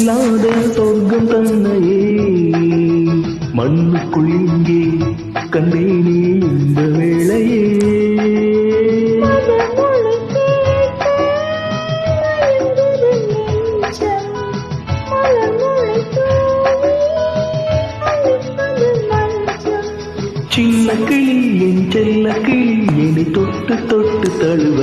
இல்லாத சொர்க்கம் தன்னையே மண்ணுக்குள் இங்கே கண்டேனே இந்த வேளையே. சின்ன கிளி என் செல்ல கிளி என்னை தொட்டு தொட்டு தழுவ